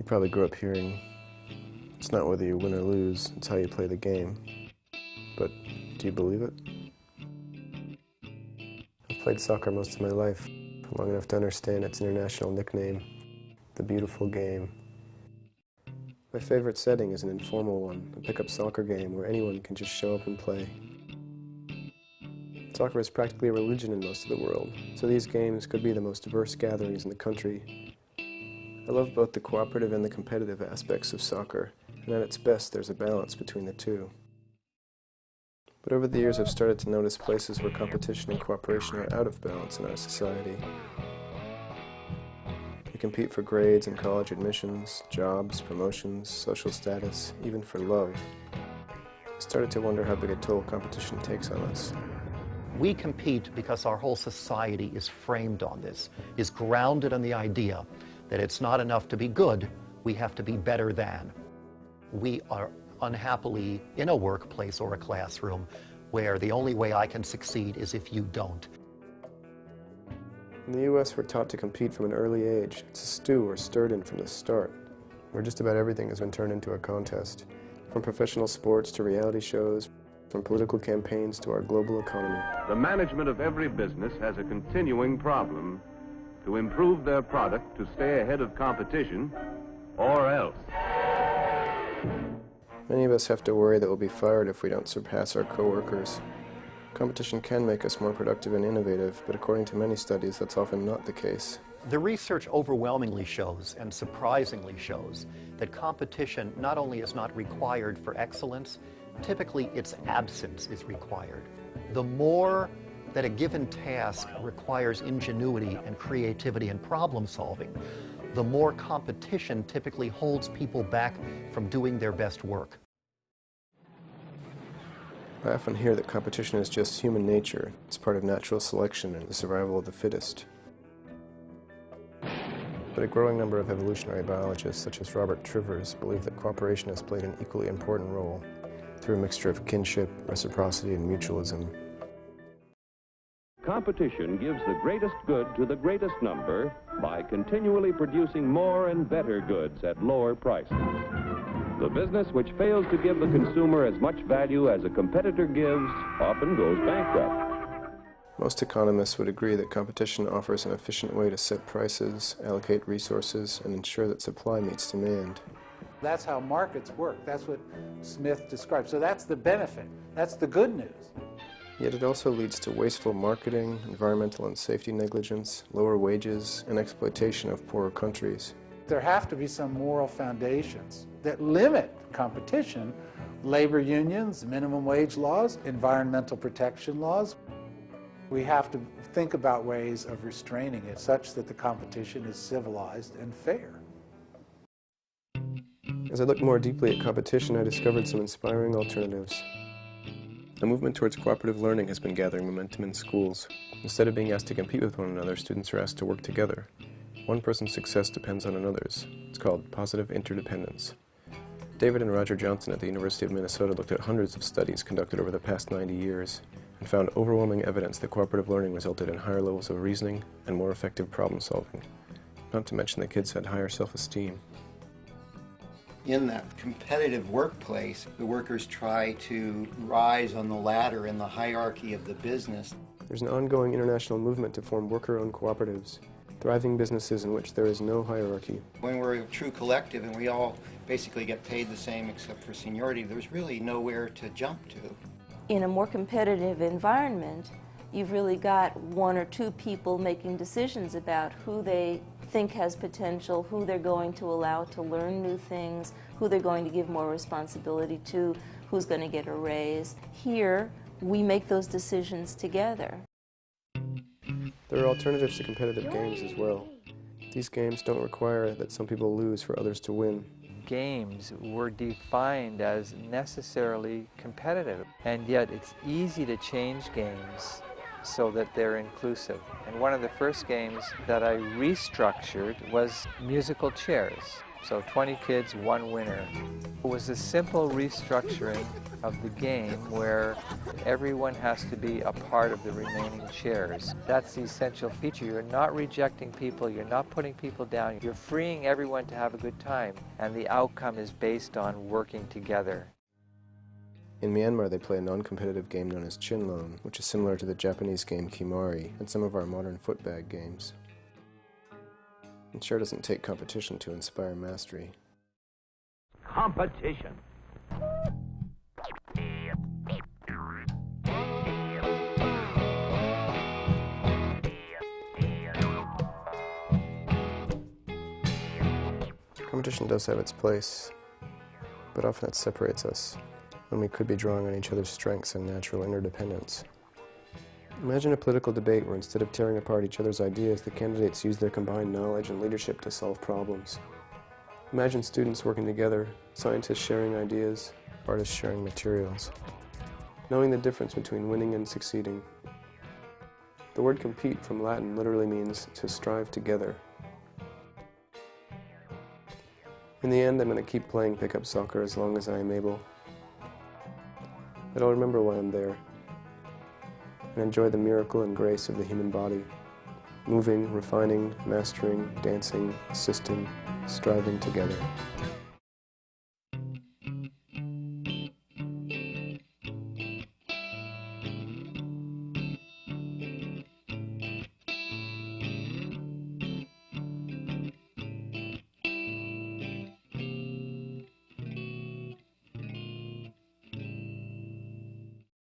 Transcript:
You probably grew up hearing, it's not whether you win or lose, it's how you play the game. But do you believe it? I've played soccer most of my life, long enough to understand its international nickname, the beautiful game. My favorite setting is an informal one, a pickup soccer game where anyone can just show up and play. Soccer is practically a religion in most of the world, so these games could be the most diverse gatherings in the country. I love both the cooperative and the competitive aspects of soccer, and at its best there's a balance between the two. But over the years I've started to notice places where competition and cooperation are out of balance in our society. We compete for grades and college admissions, jobs, promotions, social status, even for love. I started to wonder how big a toll competition takes on us. We compete because our whole society is framed on this, is grounded on the idea that it's not enough to be good, we have to be better than. We are unhappily in a workplace or a classroom where the only way I can succeed is if you don't. In the U.S., we're taught to compete from an early age. It's a stew we're stirred in from the start, where just about everything has been turned into a contest, from professional sports to reality shows, from political campaigns to our global economy. The management of every business has a continuing problem to improve their product to stay ahead of competition, or else. Many of us have to worry that we'll be fired if we don't surpass our coworkers. Competition can make us more productive and innovative, but according to many studies, that's often not the case. The research overwhelmingly shows, and surprisingly shows, that competition not only is not required for excellence, typically its absence is required. The more that a given task requires ingenuity and creativity and problem solving, the more competition typically holds people back from doing their best work. I often hear that competition is just human nature. It's part of natural selection and the survival of the fittest. But a growing number of evolutionary biologists, such as Robert Trivers, believe that cooperation has played an equally important role through a mixture of kinship, reciprocity, and mutualism. Competition gives the greatest good to the greatest number by continually producing more and better goods at lower prices. The business which fails to give the consumer as much value as a competitor gives often goes bankrupt. Most economists would agree that competition offers an efficient way to set prices, allocate resources, and ensure that supply meets demand. That's how markets work. That's what Smith described. So that's the benefit. That's the good news. Yet it also leads to wasteful marketing, environmental and safety negligence, lower wages, and exploitation of poorer countries. There have to be some moral foundations that limit competition. Labor unions, minimum wage laws, environmental protection laws. We have to think about ways of restraining it such that the competition is civilized and fair. As I looked more deeply at competition, I discovered some inspiring alternatives. A movement towards cooperative learning has been gathering momentum in schools. Instead of being asked to compete with one another, students are asked to work together. One person's success depends on another's. It's called positive interdependence. David and Roger Johnson at the University of Minnesota looked at hundreds of studies conducted over the past 90 years and found overwhelming evidence that cooperative learning resulted in higher levels of reasoning and more effective problem solving. Not to mention the kids had higher self-esteem. In that competitive workplace, the workers try to rise on the ladder in the hierarchy of the business. There's an ongoing international movement to form worker-owned cooperatives, thriving businesses in which there is no hierarchy. When we're a true collective and we all basically get paid the same except for seniority, there's really nowhere to jump to. In a more competitive environment, you've really got one or two people making decisions about who they think has potential, who they're going to allow to learn new things, who they're going to give more responsibility to, who's going to get a raise. Here, we make those decisions together. There are alternatives to competitive games as well. These games don't require that some people lose for others to win. Games were defined as necessarily competitive, and yet it's easy to change games so that they're inclusive. And one of the first games that I restructured was musical chairs. So 20 kids, one winner. It was a simple restructuring of the game where everyone has to be a part of the remaining chairs. That's the essential feature. You're not rejecting people, you're not putting people down, you're freeing everyone to have a good time, and the outcome is based on working together. In Myanmar, they play a non-competitive game known as Chinlone, which is similar to the Japanese game Kimari and some of our modern footbag games. It sure doesn't take competition to inspire mastery. Competition. Competition does have its place, but often it separates us when we could be drawing on each other's strengths and natural interdependence. Imagine a political debate where instead of tearing apart each other's ideas, the candidates use their combined knowledge and leadership to solve problems. Imagine students working together, scientists sharing ideas, artists sharing materials, knowing the difference between winning and succeeding. The word compete from Latin literally means to strive together. In the end, I'm going to keep playing pickup soccer as long as I am able. But I'll remember why I'm there and enjoy the miracle and grace of the human body, moving, refining, mastering, dancing, assisting, striving together.